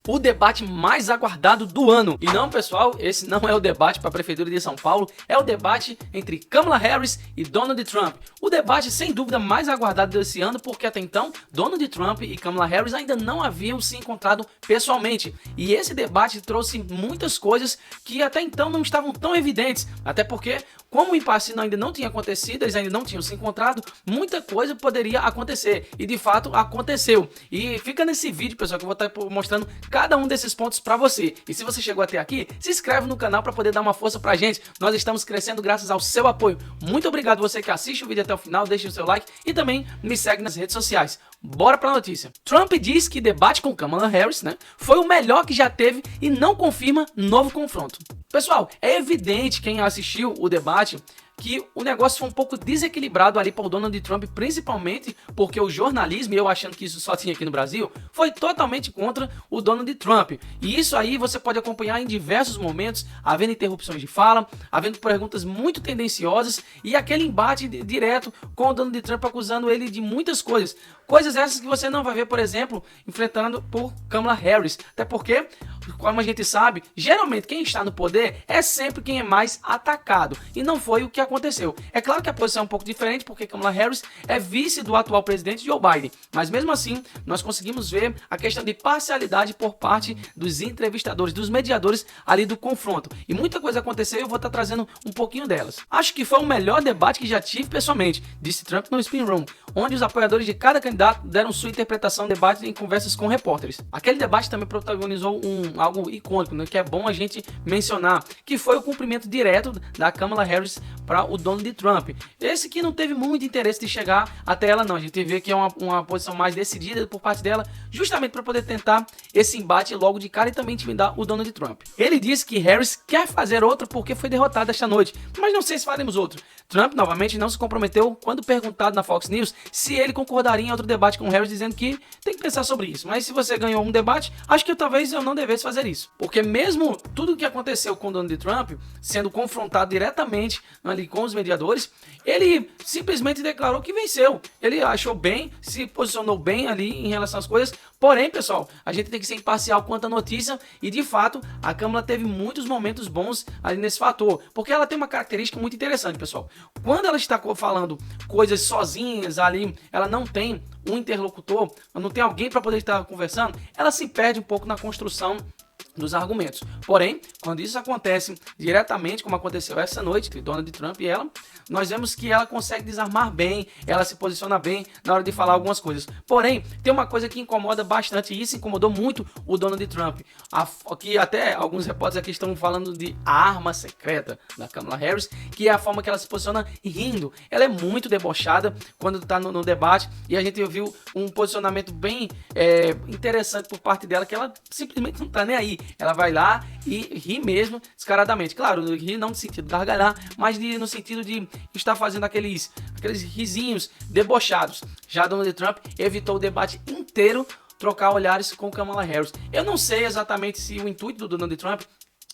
O debate mais aguardado do ano. E não, pessoal, esse não é o debate para a Prefeitura de São Paulo, é o debate entre Kamala Harris e Donald Trump. O debate, sem dúvida, mais aguardado desse ano, porque até então, Donald Trump e Kamala Harris ainda não haviam se encontrado pessoalmente. E esse debate trouxe muitas coisas que até então não estavam tão evidentes, até porque, como o impasse ainda não tinha acontecido, eles ainda não tinham se encontrado, muita coisa poderia acontecer. E de fato, aconteceu. E fica nesse vídeo, pessoal, que eu vou estar mostrando cada um desses pontos para você. E se você chegou até aqui, se inscreve no canal para poder dar uma força pra gente. Nós estamos crescendo graças ao seu apoio. Muito obrigado você que assiste o vídeo até o final, deixe o seu like e também me segue nas redes sociais. Bora pra notícia. Trump diz que debate com Kamala Harris, foi o melhor que já teve e não confirma novo confronto. Pessoal, é evidente quem assistiu o debate que o negócio foi um pouco desequilibrado ali para o Donald Trump, principalmente porque o jornalismo, e eu achando que isso só tinha aqui no Brasil, foi totalmente contra o Donald Trump. E isso aí você pode acompanhar em diversos momentos, havendo interrupções de fala, havendo perguntas muito tendenciosas e aquele embate direto com o Donald Trump acusando ele de muitas coisas. Coisas essas que você não vai ver, por exemplo, enfrentando por Kamala Harris. Até porque, como a gente sabe, geralmente quem está no poder é sempre quem é mais atacado. E não foi o que aconteceu. É claro que a posição é um pouco diferente, porque Kamala Harris é vice do atual presidente Joe Biden. Mas mesmo assim, nós conseguimos ver a questão de parcialidade por parte dos entrevistadores, dos mediadores ali do confronto. E muita coisa aconteceu e eu vou estar trazendo um pouquinho delas. Acho que foi o melhor debate que já tive pessoalmente, disse Trump no Spin Room, onde os apoiadores de cada candidato deram sua interpretação do debate em conversas com repórteres. Aquele debate também protagonizou algo icônico, que é bom a gente mencionar, que foi o cumprimento direto da Kamala Harris para o Donald Trump. Esse que não teve muito interesse de chegar até ela não, a gente vê que é uma posição mais decidida por parte dela, justamente para poder tentar esse embate logo de cara e também intimidar o Donald Trump. Ele disse que Harris quer fazer outro porque foi derrotado esta noite, mas não sei se faremos outro. Trump novamente não se comprometeu quando perguntado na Fox News se ele concordaria em outro debate com Harris, dizendo que tem que pensar sobre isso. Mas se você ganhou um debate, acho que talvez eu não devesse fazer isso. Porque mesmo tudo o que aconteceu com Donald Trump, sendo confrontado diretamente ali com os mediadores, ele simplesmente declarou que venceu. Ele achou bem, se posicionou bem ali em relação às coisas. Porém, pessoal, a gente tem que ser imparcial quanto à notícia e, de fato, a Kamala teve muitos momentos bons ali nesse fator. Porque ela tem uma característica muito interessante, pessoal. Quando ela está falando coisas sozinhas ali, ela não tem um interlocutor, não tem alguém para poder estar conversando, ela se perde um pouco na construção dos argumentos. Porém, quando isso acontece diretamente, como aconteceu essa noite entre Donald Trump e ela, nós vemos que ela consegue desarmar bem, ela se posiciona bem na hora de falar algumas coisas. Porém, tem uma coisa que incomoda bastante, e isso incomodou muito o Donald Trump, que até alguns repórteres aqui estão falando de arma secreta da Kamala Harris, que é a forma que ela se posiciona rindo. Ela é muito debochada quando está no debate, e a gente viu um posicionamento bem interessante por parte dela, que ela simplesmente não está nem aí. Ela vai lá e ri mesmo, descaradamente. Claro, ri não no sentido de gargalhar, mas no sentido de estar fazendo aqueles risinhos debochados. Já Donald Trump evitou o debate inteiro trocar olhares com Kamala Harris. Eu não sei exatamente se o intuito do Donald Trump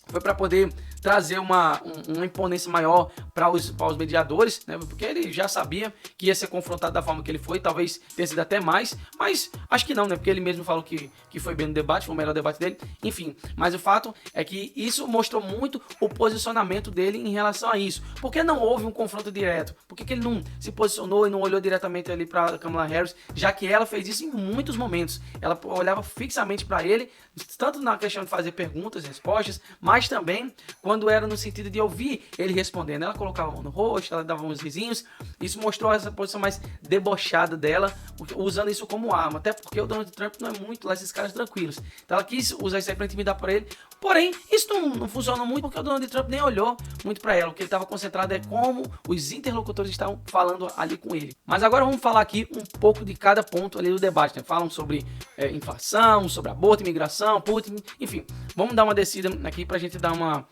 foi para poder trazer uma imponência maior para os mediadores, porque ele já sabia que ia ser confrontado da forma que ele foi, talvez tenha sido até mais, mas acho que não, porque ele mesmo falou que foi bem no debate, foi o melhor debate dele, enfim. Mas o fato é que isso mostrou muito o posicionamento dele em relação a isso, porque não houve um confronto direto, porque ele não se posicionou e não olhou diretamente ali para Kamala Harris, já que ela fez isso em muitos momentos. Ela olhava fixamente para ele, tanto na questão de fazer perguntas, respostas, mas também quando era no sentido de ouvir ele respondendo. Ela colocava a mão no rosto, ela dava uns risinhos. Isso mostrou essa posição mais debochada dela, usando isso como arma. Até porque o Donald Trump não é muito lá esses caras tranquilos. Então ela quis usar isso aí para intimidar por ele. Porém, isso não funcionou muito porque o Donald Trump nem olhou muito para ela. O que ele estava concentrado é como os interlocutores estavam falando ali com ele. Mas agora vamos falar aqui um pouco de cada ponto ali do debate. Falam sobre inflação, sobre aborto, imigração, Putin, enfim. Vamos dar uma descida aqui para a gente dar uma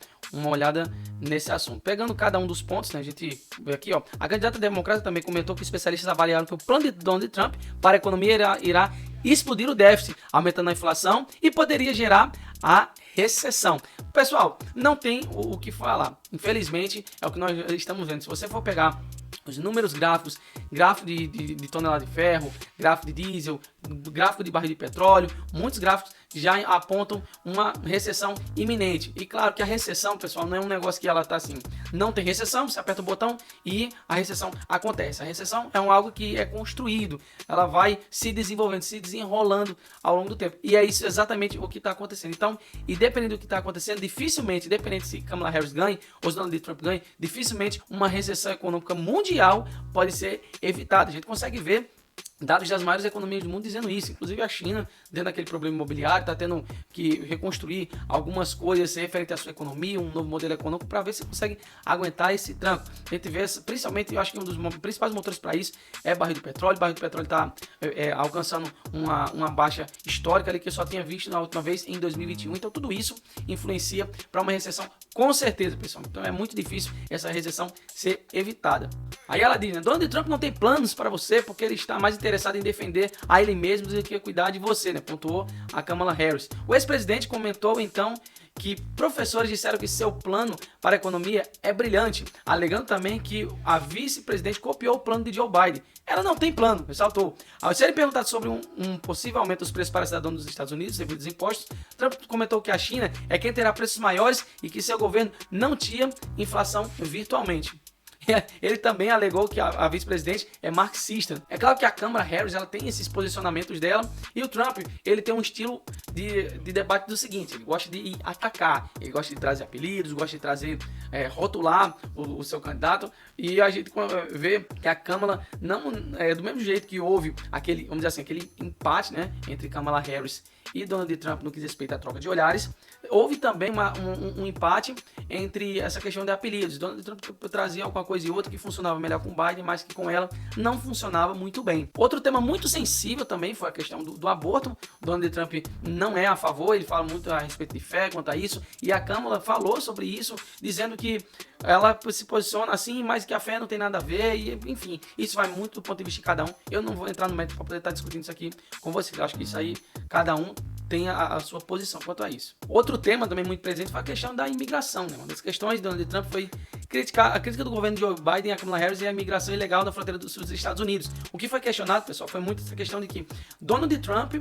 olhada nesse assunto. Pegando cada um dos pontos, a gente vê aqui, a candidata democrata também comentou que especialistas avaliaram que o plano de Donald Trump para a economia irá explodir o déficit, aumentando a inflação e poderia gerar a recessão. Pessoal, não tem o que falar. Infelizmente, é o que nós estamos vendo. Se você for pegar os números gráficos, gráfico de tonelada de ferro, gráfico de diesel, gráfico de barril de petróleo, muitos gráficos já apontam uma recessão iminente. E claro que a recessão, pessoal, não é um negócio que ela tá assim, não tem recessão, você aperta o botão e a recessão acontece. A recessão é algo que é construído, ela vai se desenvolvendo, se desenrolando ao longo do tempo. E é isso exatamente o que está acontecendo. Então, independente do que está acontecendo, dificilmente, independente se Kamala Harris ganhe ou se Donald Trump ganhe, dificilmente uma recessão econômica mundial pode ser evitada. A gente consegue ver dados das maiores economias do mundo dizendo isso. Inclusive a China, dentro daquele problema imobiliário, está tendo que reconstruir algumas coisas referente à sua economia, um novo modelo econômico, para ver se consegue aguentar esse tranco. A gente vê, principalmente, eu acho que um dos principais motores para isso é barril de petróleo. O barril de petróleo está alcançando uma baixa histórica ali que eu só tinha visto na última vez em 2021. Então tudo isso influencia para uma recessão, com certeza, pessoal. Então é muito difícil essa recessão ser evitada. Aí ela diz, né, Donald Trump não tem planos para você porque ele está mais interessado em defender a ele mesmo do que cuidar de você, né? Pontuou a Kamala Harris. O ex-presidente comentou então que professores disseram que seu plano para a economia é brilhante, alegando também que a vice-presidente copiou o plano de Joe Biden. Ela não tem plano, ressaltou. Ao ser perguntado sobre um possível aumento dos preços para cidadãos dos Estados Unidos devido aos impostos, Trump comentou que a China é quem terá preços maiores e que seu governo não tinha inflação virtualmente. Ele também alegou que a vice-presidente é marxista. É claro que a Kamala Harris ela tem esses posicionamentos dela e o Trump ele tem um estilo de debate do seguinte: ele gosta de atacar, ele gosta de trazer apelidos, gosta de trazer, rotular o seu candidato, e a gente vê que a Kamala não é do mesmo jeito que houve aquele, vamos dizer assim, aquele empate, né, entre Kamala Harris e Donald Trump no que diz respeito à troca de olhares. Houve também um empate entre essa questão de apelidos. Donald Trump trazia alguma coisa e outra que funcionava melhor com Biden, mas que com ela não funcionava muito bem. Outro tema muito sensível também foi a questão do aborto. Donald Trump não é a favor, ele fala muito a respeito de fé quanto a isso, e a Kamala falou sobre isso, dizendo que ela se posiciona assim, mas que a fé não tem nada a ver, e enfim, isso vai muito do ponto de vista de cada um. Eu não vou entrar no mérito para poder estar discutindo isso aqui com vocês. Eu acho que isso aí, cada um tem a sua posição quanto a isso. Outro tema também muito presente foi a questão da imigração, né? Uma das questões de Donald Trump foi a crítica do governo de Joe Biden, a Kamala Harris, e a imigração ilegal na fronteira do sul dos Estados Unidos. O que foi questionado, pessoal, foi muito essa questão de que Donald Trump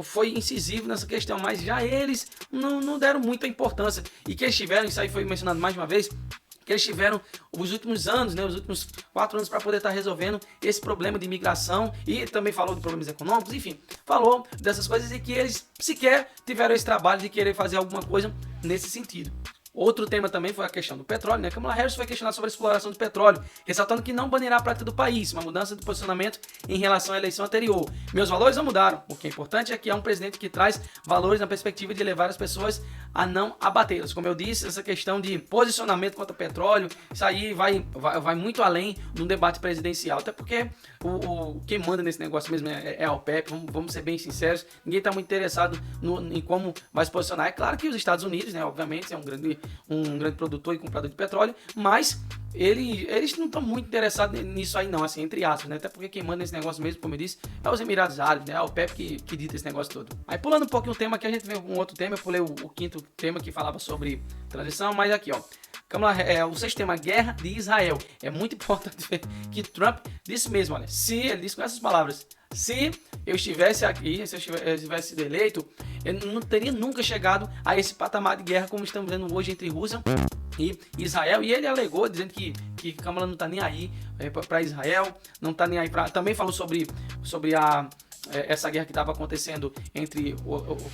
foi incisivo nessa questão, mas já eles não deram muita importância, e que eles tiveram, isso aí foi mencionado mais uma vez, que eles tiveram os últimos anos, né, os últimos 4 anos para poder estar resolvendo esse problema de imigração, e também falou de problemas econômicos, enfim, falou dessas coisas, e que eles sequer tiveram esse trabalho de querer fazer alguma coisa nesse sentido. Outro tema também foi a questão do petróleo, né? Kamala Harris foi questionada sobre a exploração do petróleo, ressaltando que não banirá a prática do país, uma mudança de posicionamento em relação à eleição anterior. Meus valores não mudaram. O que é importante é que é um presidente que traz valores na perspectiva de levar as pessoas a não abatê-las. Como eu disse, essa questão de posicionamento contra o petróleo, isso aí vai muito além de um debate presidencial, até porque quem manda nesse negócio mesmo é a OPEP, vamos ser bem sinceros, ninguém está muito interessado em como vai se posicionar. É claro que os Estados Unidos, né, obviamente, é um grande produtor e comprador de petróleo, mas eles não estão muito interessados nisso aí não, assim, entre aspas, né? Até porque quem manda esse negócio mesmo, como eu disse, é os Emirados Árabes, né? A OPEP que dita esse negócio todo. Aí pulando um pouquinho o tema aqui, a gente vê um outro tema, eu pulei o quinto tema que falava sobre transição, mas aqui, ó, o sexto tema, guerra de Israel. É muito importante ver que Trump disse mesmo, olha, ele disse com essas palavras: se eu estivesse aqui, se eu tivesse sido eleito, eu não teria nunca chegado a esse patamar de guerra como estamos vendo hoje entre Rússia e Israel. E ele alegou, dizendo que Kamala não está nem aí para Israel, não está nem aí para... Também falou sobre essa guerra que estava acontecendo entre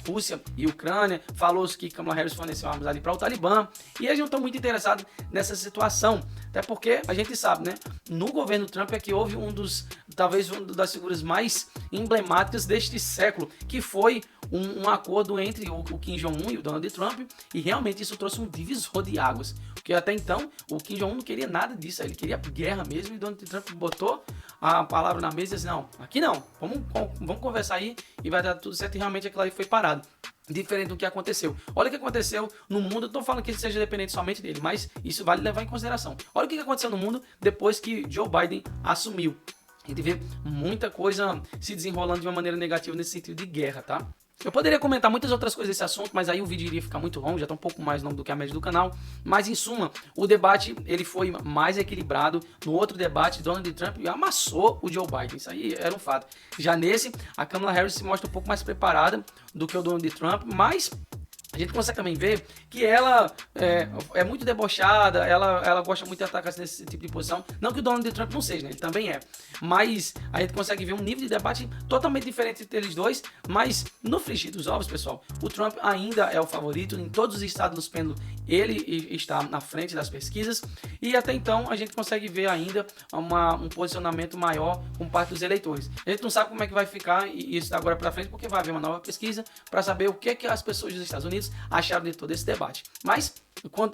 Rússia e Ucrânia, falou que Kamala Harris forneceu armas ali para o Talibã, e eles não estão muito interessados nessa situação, até porque a gente sabe, né, no governo Trump é que houve talvez uma das figuras mais emblemáticas deste século, que foi um acordo entre o Kim Jong-un e o Donald Trump, e realmente isso trouxe um divisor de águas, porque até então o Kim Jong-un não queria nada disso, ele queria guerra mesmo, e o Donald Trump botou a palavra na mesa e disse: não, aqui não, vamos conversar aí e vai dar tudo certo, e realmente aquilo aí foi parado. Diferente do que aconteceu. Olha o que aconteceu no mundo. Eu estou falando que isso seja dependente somente dele, mas isso vale levar em consideração. Olha o que aconteceu no mundo depois que Joe Biden assumiu. A gente vê muita coisa se desenrolando de uma maneira negativa nesse sentido de guerra, tá? Eu poderia comentar muitas outras coisas desse assunto, mas aí o vídeo iria ficar muito longo, já está um pouco mais longo do que a média do canal. Mas em suma, o debate ele foi mais equilibrado. No outro debate, Donald Trump amassou o Joe Biden, isso aí era um fato. Já nesse, a Kamala Harris se mostra um pouco mais preparada do que o Donald Trump, mas a gente consegue também ver que ela é muito debochada, ela gosta muito de atacar nesse tipo de posição. Não que o Donald Trump não seja, né? Ele também é. Mas a gente consegue ver um nível de debate totalmente diferente entre eles dois. Mas no frigir dos ovos, pessoal, o Trump ainda é o favorito. Em todos os estados dos pêndulos, ele está na frente das pesquisas. E até então a gente consegue ver ainda um posicionamento maior com parte dos eleitores. A gente não sabe como é que vai ficar isso agora para frente, porque vai haver uma nova pesquisa para saber o que as pessoas dos Estados Unidos acharam de todo esse debate. Mas,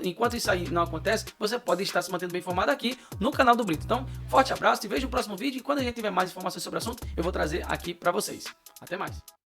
enquanto isso aí não acontece, você pode estar se mantendo bem informado aqui no canal do Brito. Então, forte abraço, te vejo no próximo vídeo e quando a gente tiver mais informações sobre o assunto, eu vou trazer aqui para vocês. Até mais!